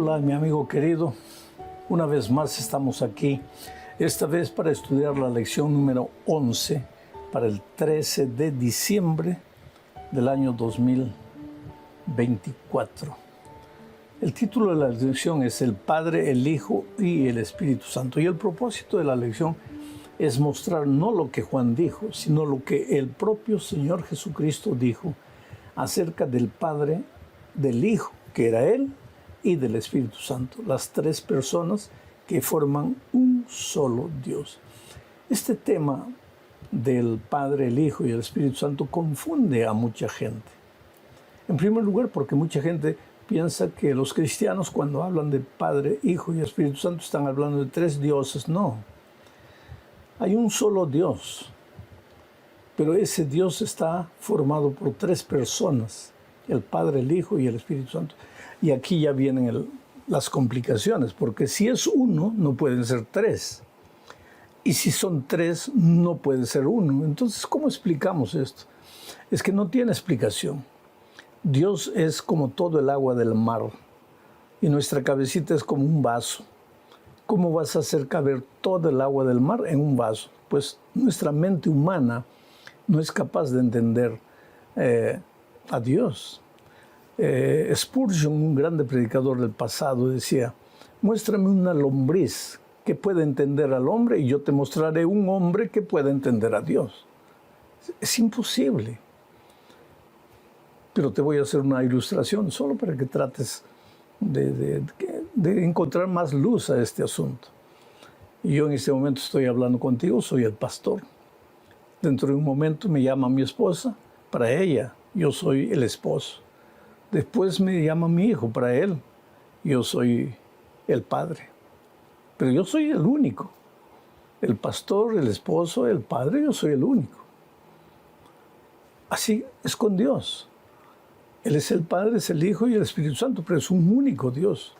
Hola, mi amigo querido. Una vez más estamos aquí, esta vez para estudiar la lección número 11 para el 13 de diciembre del año 2024. El título de la lección es El Padre, el Hijo y el Espíritu Santo. Y el propósito de la lección es mostrar no lo que Juan dijo, sino lo que el propio Señor Jesucristo dijo acerca del Padre, del Hijo, que era Él, y del Espíritu Santo, las tres personas que forman un solo Dios. Este tema del Padre, el Hijo y el Espíritu Santo confunde a mucha gente. En primer lugar, porque mucha gente piensa que los cristianos, cuando hablan de Padre, Hijo y Espíritu Santo, están hablando de tres dioses. No. Hay un solo Dios, pero ese Dios está formado por tres personas, el Padre, el Hijo y el Espíritu Santo. Y aquí ya vienen las complicaciones, porque si es uno, no pueden ser tres. Y si son tres, no puede ser uno. Entonces, ¿cómo explicamos esto? Es que no tiene explicación. Dios es como todo el agua del mar, y nuestra cabecita es como un vaso. ¿Cómo vas a hacer caber todo el agua del mar en un vaso? Pues nuestra mente humana no es capaz de entender a Dios. Spurgeon, un grande predicador del pasado, decía: muéstrame una lombriz que pueda entender al hombre y yo te mostraré un hombre que pueda entender a Dios. Es imposible. Pero te voy a hacer una ilustración solo para que trates de encontrar más luz a este asunto. Y yo en este momento estoy hablando contigo, soy el pastor. Dentro de un momento me llama mi esposa, para ella yo soy el esposo. Después me llama mi hijo, para él yo soy el padre. Pero yo soy el único. El pastor, el esposo, el padre, yo soy el único. Así es con Dios. Él es el Padre, es el Hijo y el Espíritu Santo, pero es un único Dios.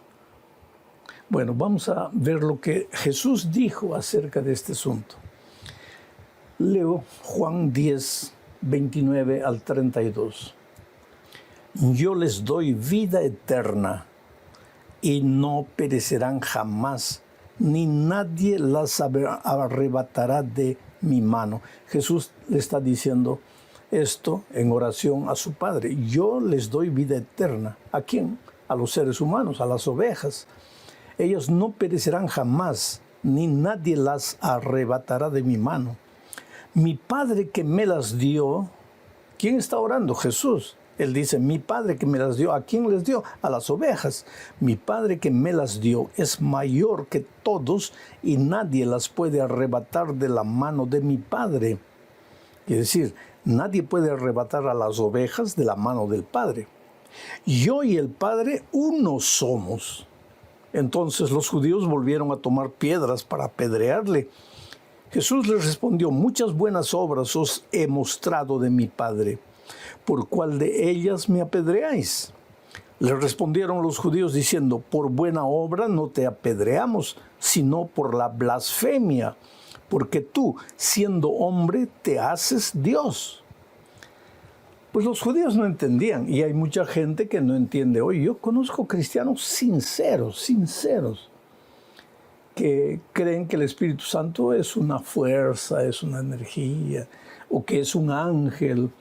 Bueno, vamos a ver lo que Jesús dijo acerca de este asunto. Leo Juan 10, 29 al 32. Yo les doy vida eterna y no perecerán jamás, ni nadie las arrebatará de mi mano. Jesús le está diciendo esto en oración a su Padre. Yo les doy vida eterna. ¿A quién? A los seres humanos, a las ovejas. Ellos no perecerán jamás, ni nadie las arrebatará de mi mano. Mi Padre que me las dio, ¿quién está orando? Jesús. Él dice, mi Padre que me las dio, ¿a quién les dio? A las ovejas. Mi Padre que me las dio es mayor que todos y nadie las puede arrebatar de la mano de mi Padre. Es decir, nadie puede arrebatar a las ovejas de la mano del Padre. Yo y el Padre uno somos. Entonces los judíos volvieron a tomar piedras para apedrearle. Jesús les respondió, muchas buenas obras os he mostrado de mi Padre. ¿Por cuál de ellas me apedreáis? Le respondieron los judíos diciendo, por buena obra no te apedreamos, sino por la blasfemia, porque tú, siendo hombre, te haces Dios. Pues los judíos no entendían, y hay mucha gente que no entiende hoy. Yo conozco cristianos sinceros, que creen que el Espíritu Santo es una fuerza, es una energía, o que es un ángel,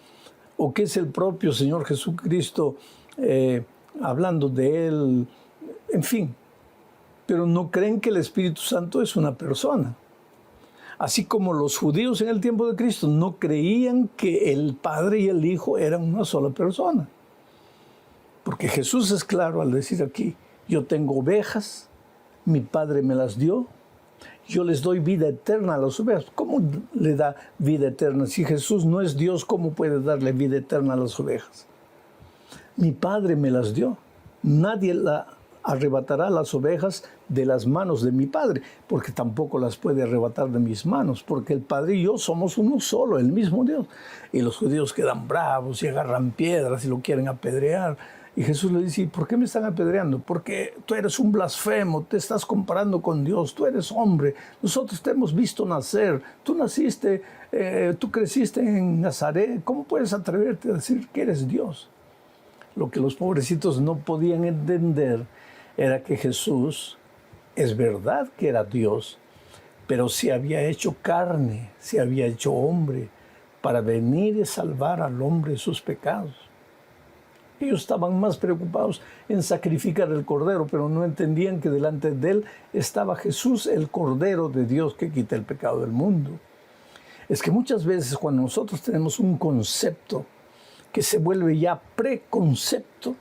o que es el propio Señor Jesucristo hablando de Él, en fin. Pero no creen que el Espíritu Santo es una persona. Así como los judíos en el tiempo de Cristo no creían que el Padre y el Hijo eran una sola persona. Porque Jesús es claro al decir aquí, yo tengo ovejas, mi Padre me las dio, yo les doy vida eterna a las ovejas. ¿Cómo le da vida eterna? Si Jesús no es Dios, ¿cómo puede darle vida eterna a las ovejas? Mi Padre me las dio. Nadie arrebatará las ovejas de las manos de mi Padre, porque tampoco las puede arrebatar de mis manos, porque el Padre y yo somos uno solo, el mismo Dios. Y los judíos quedan bravos y agarran piedras y lo quieren apedrear. Y Jesús le dice, ¿por qué me están apedreando? Porque tú eres un blasfemo, te estás comparando con Dios, tú eres hombre, nosotros te hemos visto nacer, tú naciste, tú creciste en Nazaret, ¿cómo puedes atreverte a decir que eres Dios? Lo que los pobrecitos no podían entender era que Jesús, es verdad que era Dios, pero se había hecho carne, se había hecho hombre, para venir y salvar al hombre de sus pecados. Ellos estaban más preocupados en sacrificar el Cordero, pero no entendían que delante de él estaba Jesús, el Cordero de Dios que quita el pecado del mundo. Es que muchas veces cuando nosotros tenemos un concepto que se vuelve ya preconcepto,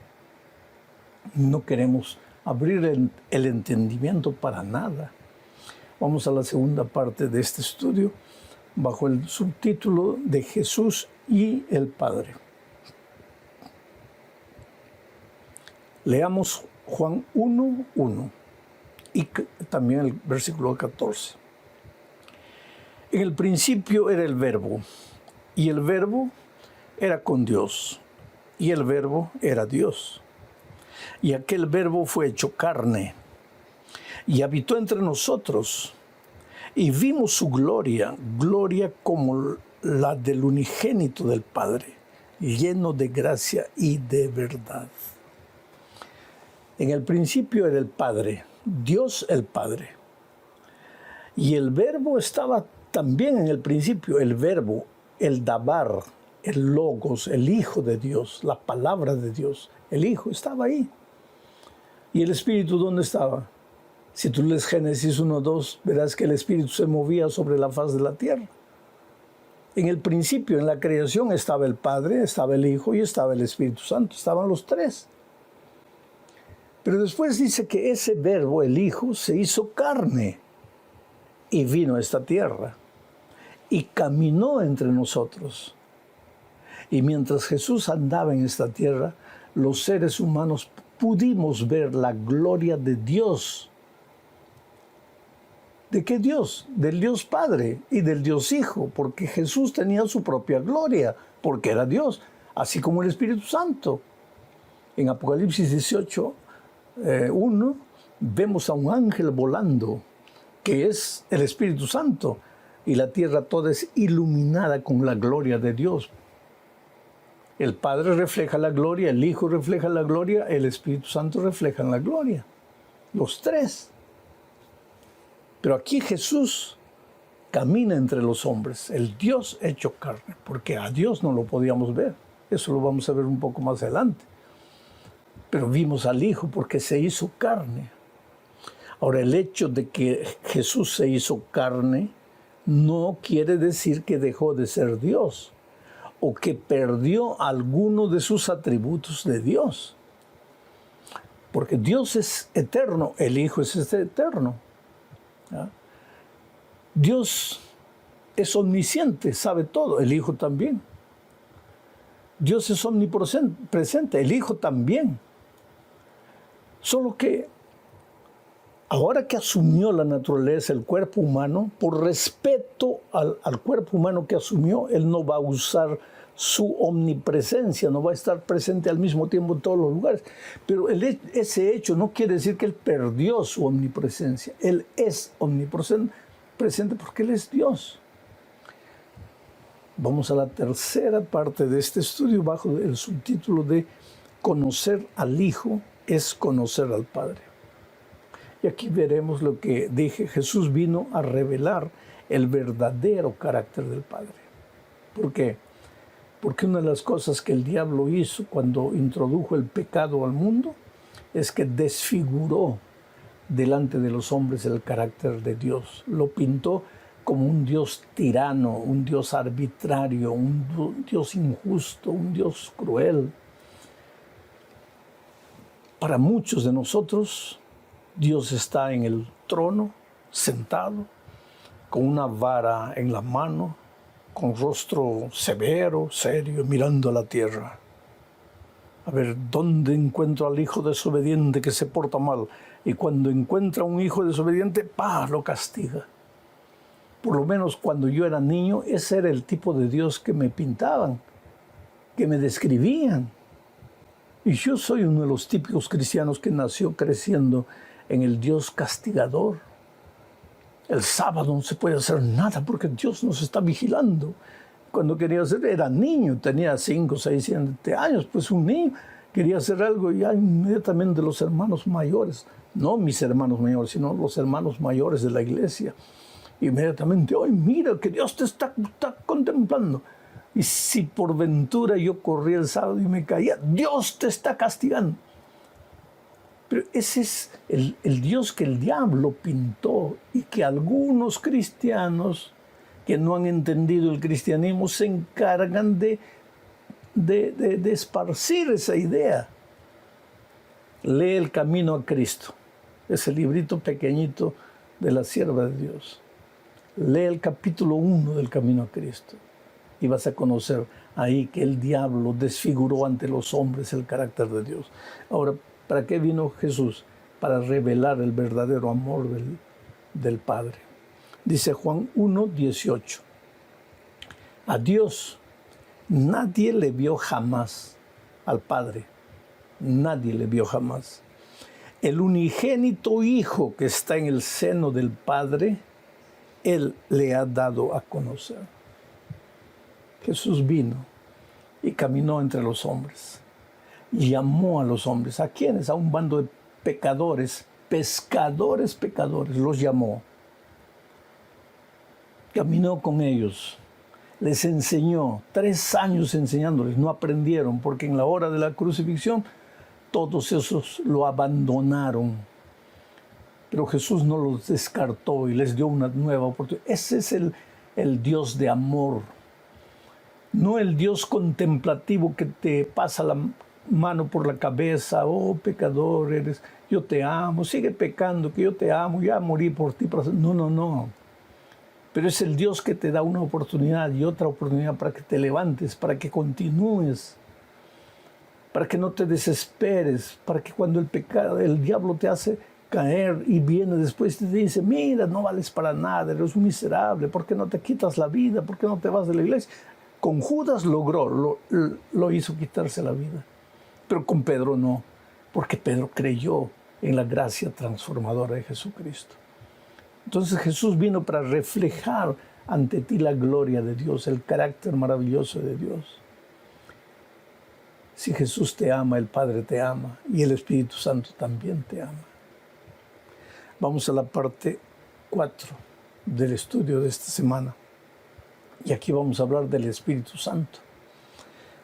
no queremos abrir el entendimiento para nada. Vamos a la segunda parte de este estudio, bajo el subtítulo de Jesús y el Padre. Leamos Juan 1:1 y también el versículo 14. En el principio era el Verbo, y el Verbo era con Dios, y el Verbo era Dios. Y aquel Verbo fue hecho carne, y habitó entre nosotros, y vimos su gloria, gloria como la del unigénito del Padre, lleno de gracia y de verdad. En el principio era el Padre, Dios el Padre. Y el Verbo estaba también en el principio, el Verbo, el Dabar, el Logos, el Hijo de Dios, la palabra de Dios. El Hijo estaba ahí. ¿Y el Espíritu dónde estaba? Si tú lees Génesis 1:2, verás que el Espíritu se movía sobre la faz de la tierra. En el principio, en la creación, estaba el Padre, estaba el Hijo y estaba el Espíritu Santo. Estaban los tres. Pero después dice que ese Verbo, el Hijo, se hizo carne y vino a esta tierra y caminó entre nosotros. Y mientras Jesús andaba en esta tierra, los seres humanos pudimos ver la gloria de Dios. ¿De qué Dios? Del Dios Padre y del Dios Hijo, porque Jesús tenía su propia gloria, porque era Dios, así como el Espíritu Santo. En Apocalipsis 18:1 vemos a un ángel volando, que es el Espíritu Santo, y la tierra toda es iluminada con la gloria de Dios. El Padre refleja la gloria, el Hijo refleja la gloria, el Espíritu Santo refleja la gloria. Los tres. Pero aquí Jesús camina entre los hombres, el Dios hecho carne, porque a Dios no lo podíamos ver. Eso lo vamos a ver un poco más adelante. Pero vimos al Hijo porque se hizo carne. Ahora, el hecho de que Jesús se hizo carne no quiere decir que dejó de ser Dios o que perdió alguno de sus atributos de Dios. Porque Dios es eterno, el Hijo es eterno. ¿Ya? Dios es omnisciente, sabe todo, el Hijo también. Dios es omnipresente, el Hijo también. Solo que ahora que asumió la naturaleza, el cuerpo humano, por respeto al cuerpo humano que asumió, Él no va a usar su omnipresencia, no va a estar presente al mismo tiempo en todos los lugares. Pero ese hecho no quiere decir que Él perdió su omnipresencia. Él es omnipresente porque Él es Dios. Vamos a la tercera parte de este estudio bajo el subtítulo de Conocer al Hijo es conocer al Padre. Y aquí veremos lo que dije. Jesús vino a revelar el verdadero carácter del Padre. ¿Por qué? Porque una de las cosas que el diablo hizo cuando introdujo el pecado al mundo es que desfiguró delante de los hombres el carácter de Dios. Lo pintó como un Dios tirano, un Dios arbitrario, un Dios injusto, un Dios cruel. Para muchos de nosotros, Dios está en el trono, sentado, con una vara en la mano, con rostro severo, serio, mirando a la tierra. A ver, ¿dónde encuentro al hijo desobediente que se porta mal? Y cuando encuentra un hijo desobediente, ¡pah!, lo castiga. Por lo menos cuando yo era niño, ese era el tipo de Dios que me pintaban, que me describían. Y yo soy uno de los típicos cristianos que nació creciendo en el Dios castigador. El sábado no se puede hacer nada porque Dios nos está vigilando. Cuando quería hacer, era niño, tenía 5, 6, 7 años, pues un niño. quería hacer algo y ya inmediatamente los hermanos mayores, no mis hermanos mayores, sino los hermanos mayores de la iglesia, inmediatamente, ¡ay, mira que Dios te está contemplando! Y si por ventura yo corría el sábado y me caía, Dios te está castigando. Pero ese es el Dios que el diablo pintó y que algunos cristianos que no han entendido el cristianismo se encargan de esparcir esa idea. Lee El Camino a Cristo, ese librito pequeñito de la sierva de Dios. Lee el capítulo 1 del Camino a Cristo y vas a conocer ahí que el diablo desfiguró ante los hombres el carácter de Dios. Ahora, ¿para qué vino Jesús? Para revelar el verdadero amor del Padre. Dice Juan 1:18. A Dios nadie le vio jamás, al Padre. Nadie le vio jamás. El unigénito Hijo que está en el seno del Padre, Él le ha dado a conocer. Jesús vino y caminó entre los hombres. Llamó a los hombres. ¿A quiénes? A un bando de pecadores, pescadores, los llamó. Caminó con ellos. Les enseñó, 3 años enseñándoles. No aprendieron porque en la hora de la crucifixión todos esos lo abandonaron. Pero Jesús no los descartó y les dio una nueva oportunidad. Ese es el Dios de amor. No el Dios contemplativo que te pasa la mano por la cabeza. Oh, pecador eres, yo te amo, sigue pecando, que yo te amo, ya morí por ti. No. Pero es el Dios que te da una oportunidad y otra oportunidad para que te levantes, para que continúes, para que no te desesperes, para que cuando el diablo te hace caer y viene después y te dice, mira, no vales para nada, eres un miserable, ¿por qué no te quitas la vida? ¿Por qué no te vas de la iglesia? Con Judas lo hizo quitarse la vida, pero con Pedro no, porque Pedro creyó en la gracia transformadora de Jesucristo. Entonces Jesús vino para reflejar ante ti la gloria de Dios, el carácter maravilloso de Dios. Si Jesús te ama, el Padre te ama y el Espíritu Santo también te ama. Vamos a la parte 4 del estudio de esta semana. Y aquí vamos a hablar del Espíritu Santo.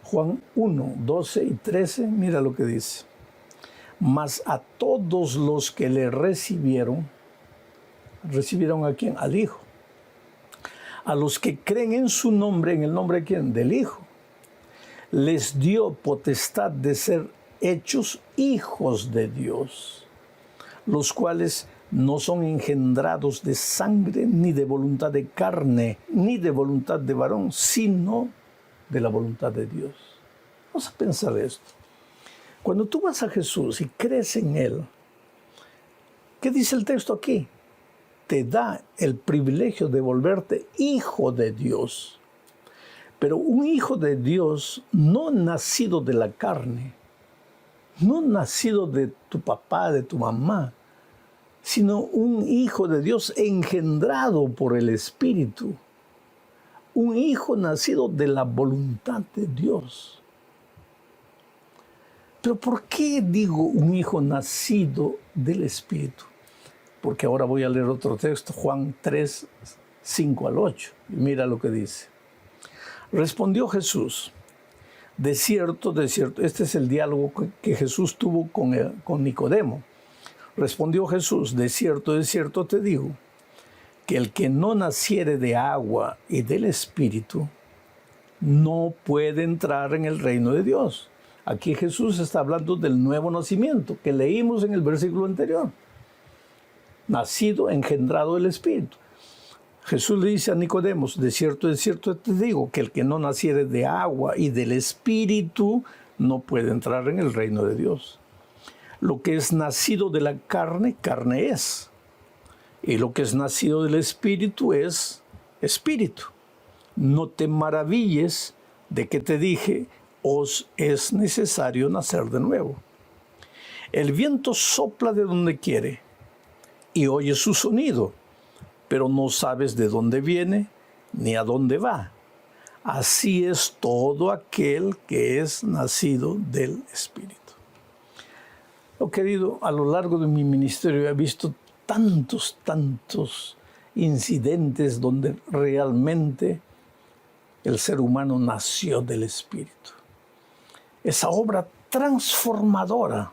Juan 1, 12 y 13, mira lo que dice. Mas a todos los que le recibieron ¿a quién? Al Hijo. A los que creen en su nombre, ¿en el nombre de quién? Del Hijo. Les dio potestad de ser hechos hijos de Dios, los cuales no son engendrados de sangre, ni de voluntad de carne, ni de voluntad de varón, sino de la voluntad de Dios. Vamos a pensar esto. Cuando tú vas a Jesús y crees en Él, ¿qué dice el texto aquí? Te da el privilegio de volverte hijo de Dios. Pero un hijo de Dios no nacido de la carne, no nacido de tu papá, de tu mamá, sino un hijo de Dios engendrado por el Espíritu. Un hijo nacido de la voluntad de Dios. Pero ¿por qué digo un hijo nacido del Espíritu? Porque ahora voy a leer otro texto, Juan 3, 5 al 8. Y mira lo que dice. Respondió Jesús, de cierto, este es el diálogo que Jesús tuvo con Nicodemo. Respondió Jesús, de cierto te digo, que el que no naciere de agua y del Espíritu no puede entrar en el reino de Dios. Aquí Jesús está hablando del nuevo nacimiento que leímos en el versículo anterior. Nacido, engendrado del Espíritu. Jesús le dice a Nicodemo, de cierto te digo, que el que no naciere de agua y del Espíritu no puede entrar en el reino de Dios. Lo que es nacido de la carne, carne es. Y lo que es nacido del Espíritu es Espíritu. No te maravilles de que te dije, os es necesario nacer de nuevo. El viento sopla de donde quiere y oyes su sonido, pero no sabes de dónde viene ni a dónde va. Así es todo aquel que es nacido del Espíritu. Oh, querido, a lo largo de mi ministerio he visto tantos incidentes donde realmente el ser humano nació del Espíritu. Esa obra transformadora,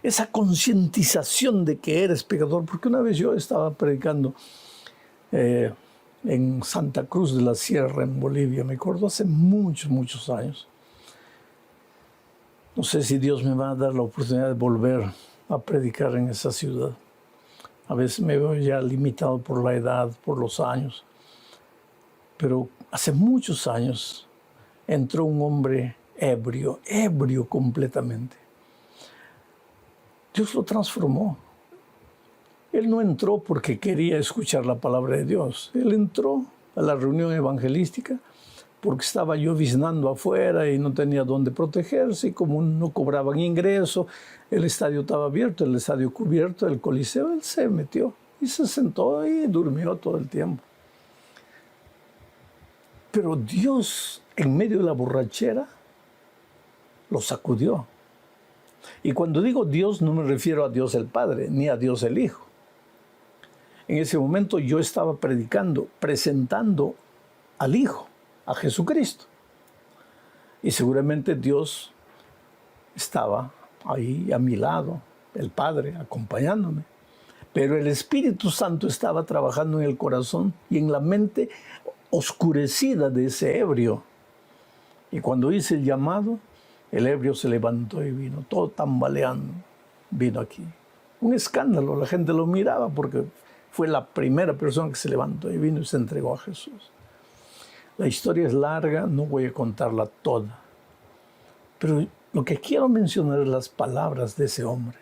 esa concientización de que eres pecador, porque una vez yo estaba predicando en Santa Cruz de la Sierra, en Bolivia, me acuerdo, hace muchos años. No sé si Dios me va a dar la oportunidad de volver a predicar en esa ciudad. A veces me veo ya limitado por la edad, por los años. Pero hace muchos años entró un hombre ebrio completamente. Dios lo transformó. Él no entró porque quería escuchar la palabra de Dios. Él entró a la reunión evangelística porque estaba lloviznando afuera y no tenía dónde protegerse, y como no cobraban ingreso, el estadio estaba abierto, el estadio cubierto, el coliseo, él se metió y se sentó y durmió todo el tiempo. Pero Dios, en medio de la borrachera, lo sacudió. Y cuando digo Dios, no me refiero a Dios el Padre, ni a Dios el Hijo. En ese momento yo estaba predicando, presentando al Hijo, a Jesucristo. Y seguramente Dios estaba ahí a mi lado, el Padre, acompañándome. Pero el Espíritu Santo estaba trabajando en el corazón y en la mente oscurecida de ese ebrio. Y cuando hice el llamado, el ebrio se levantó y vino, todo tambaleando, vino aquí. Un escándalo, la gente lo miraba porque fue la primera persona que se levantó y vino y se entregó a Jesús. La historia es larga, no voy a contarla toda. Pero lo que quiero mencionar es las palabras de ese hombre,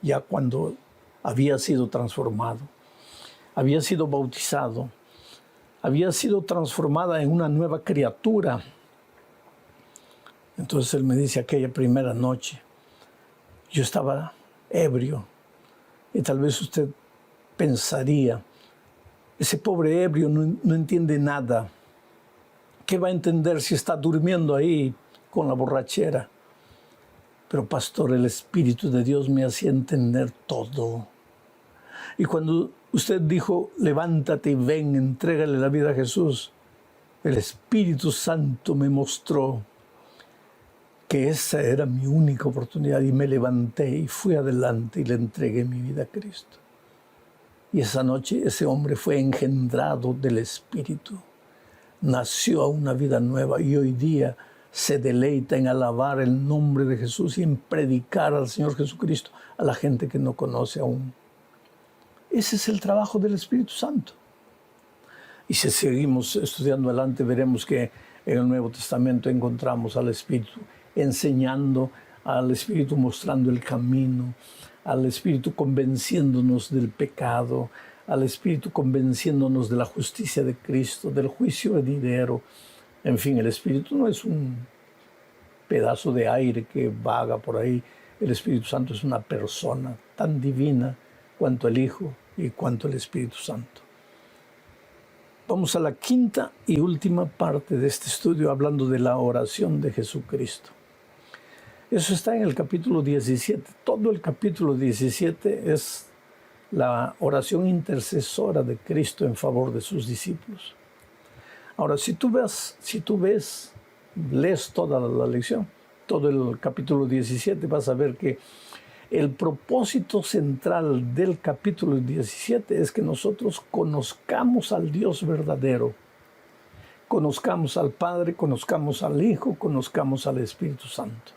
ya cuando había sido transformado, había sido bautizado, había sido transformada en una nueva criatura. Entonces él me dice, aquella primera noche, yo estaba ebrio, y tal vez usted pensaría, ese pobre ebrio no entiende nada. ¿Qué va a entender si está durmiendo ahí con la borrachera? Pero pastor, el Espíritu de Dios me hacía entender todo. Y cuando usted dijo, levántate y ven, entrégale la vida a Jesús, el Espíritu Santo me mostró que esa era mi única oportunidad, y me levanté y fui adelante y le entregué mi vida a Cristo. Y esa noche ese hombre fue engendrado del Espíritu, nació a una vida nueva y hoy día se deleita en alabar el nombre de Jesús y en predicar al Señor Jesucristo a la gente que no conoce aún. Ese es el trabajo del Espíritu Santo. Y si seguimos estudiando adelante, veremos que en el Nuevo Testamento encontramos al Espíritu enseñando, al Espíritu mostrando el camino, al Espíritu convenciéndonos del pecado, al Espíritu convenciéndonos de la justicia de Cristo, del juicio venidero. En fin, el Espíritu no es un pedazo de aire que vaga por ahí. El Espíritu Santo es una persona tan divina cuanto el Hijo y cuanto el Espíritu Santo. Vamos a la quinta y última parte de este estudio, hablando de la oración de Jesucristo. Eso está en el capítulo 17. Todo el capítulo 17 es la oración intercesora de Cristo en favor de sus discípulos. Ahora, si tú lees toda la lección, todo el capítulo 17, vas a ver que el propósito central del capítulo 17 es que nosotros conozcamos al Dios verdadero, conozcamos al Padre, conozcamos al Hijo, conozcamos al Espíritu Santo,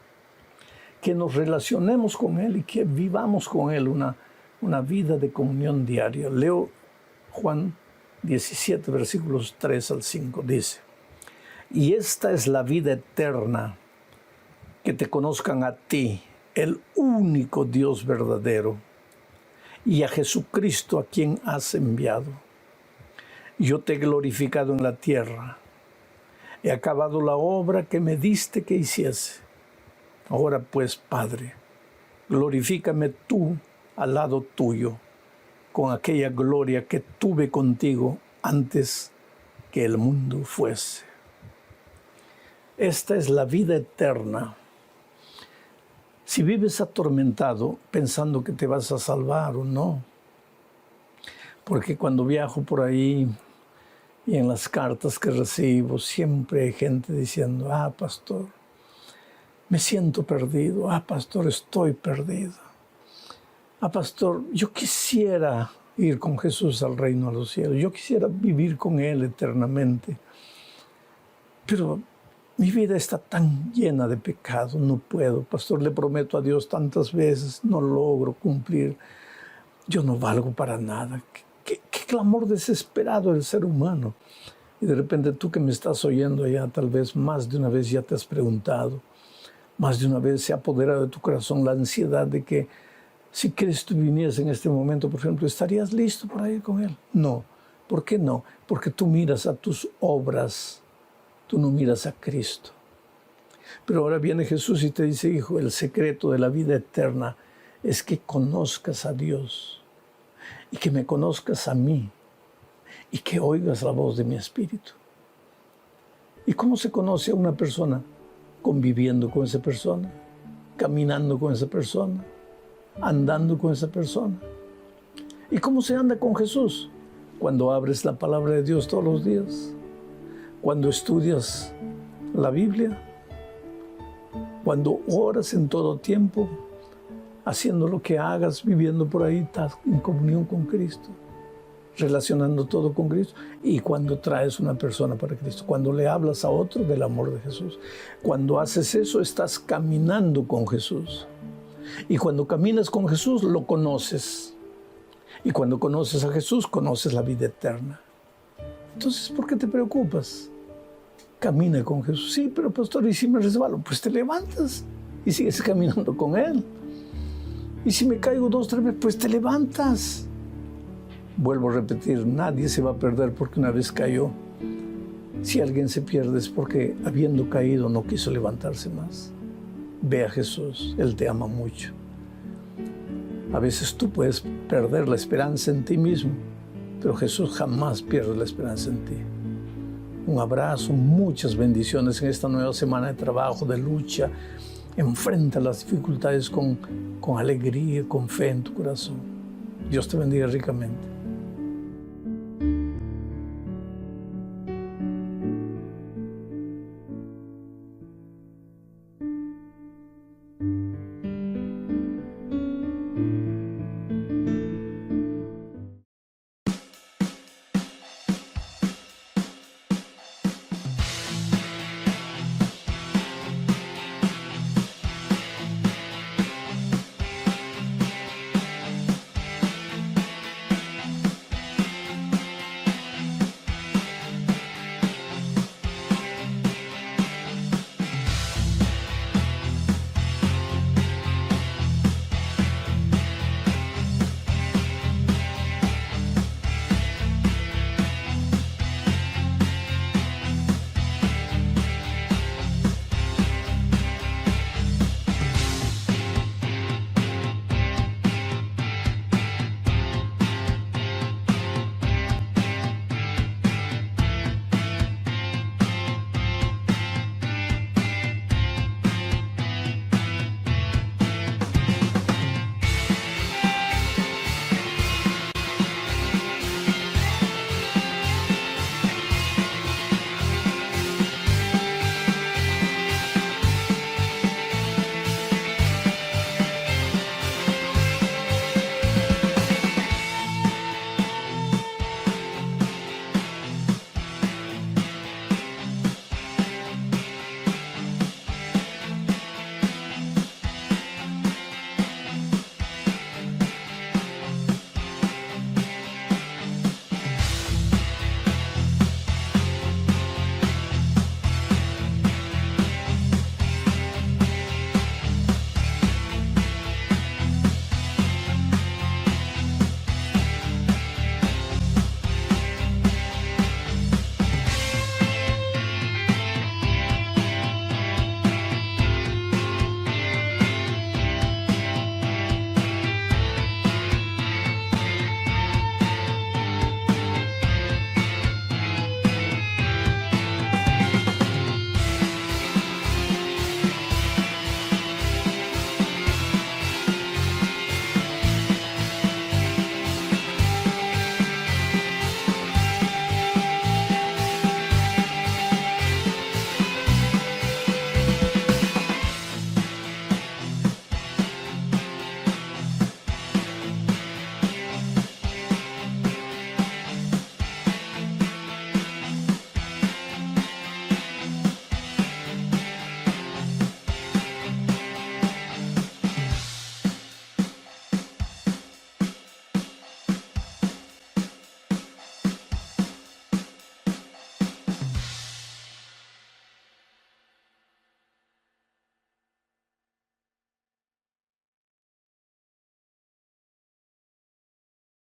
que nos relacionemos con Él y que vivamos con Él una vida de comunión diaria. Leo Juan 17, versículos 3 al 5, dice: y esta es la vida eterna, que te conozcan a ti, el único Dios verdadero, y a Jesucristo a quien has enviado. Yo te he glorificado en la tierra, he acabado la obra que me diste que hiciese. Ahora pues, Padre, glorifícame tú al lado tuyo, con aquella gloria que tuve contigo antes que el mundo fuese. Esta es la vida eterna. Si vives atormentado pensando que te vas a salvar o no, porque cuando viajo por ahí y en las cartas que recibo siempre hay gente diciendo, pastor, me siento perdido, pastor, estoy perdido. Pastor, yo quisiera ir con Jesús al reino de los cielos, yo quisiera vivir con Él eternamente, pero mi vida está tan llena de pecado, no puedo. Pastor, le prometo a Dios tantas veces, no logro cumplir, yo no valgo para nada. ¿Qué clamor desesperado del ser humano? Y de repente tú que me estás oyendo allá, tal vez más de una vez ya te has preguntado, más de una vez se ha apoderado de tu corazón la ansiedad de que si Cristo viniese en este momento, por ejemplo, ¿estarías listo para ir con Él? No. ¿Por qué no? Porque tú miras a tus obras, tú no miras a Cristo. Pero ahora viene Jesús y te dice, hijo, el secreto de la vida eterna es que conozcas a Dios y que me conozcas a mí y que oigas la voz de mi espíritu. ¿Y cómo se conoce a una persona? Conviviendo con esa persona, caminando con esa persona, andando con esa persona. ¿Y cómo se anda con Jesús? Cuando abres la palabra de Dios todos los días, cuando estudias la Biblia, cuando oras en todo tiempo, haciendo lo que hagas, viviendo por ahí, estás en comunión con Cristo, relacionando todo con Cristo, y cuando traes una persona para Cristo, cuando le hablas a otro del amor de Jesús. Cuando haces eso, estás caminando con Jesús. Y cuando caminas con Jesús, lo conoces. Y cuando conoces a Jesús, conoces la vida eterna. Entonces, ¿por qué te preocupas? Camina con Jesús. Sí, pero pastor, ¿y si me resbalo? Pues te levantas y sigues caminando con Él. Y si me caigo 2 o 3 veces, pues te levantas. Vuelvo a repetir, nadie se va a perder porque una vez cayó. Si alguien se pierde es porque habiendo caído no quiso levantarse más. Ve a Jesús, Él te ama mucho. A veces tú puedes perder la esperanza en ti mismo, pero Jesús jamás pierde la esperanza en ti. Un abrazo, muchas bendiciones en esta nueva semana de trabajo, de lucha. Enfrenta las dificultades con alegría, con fe en tu corazón. Dios te bendiga ricamente.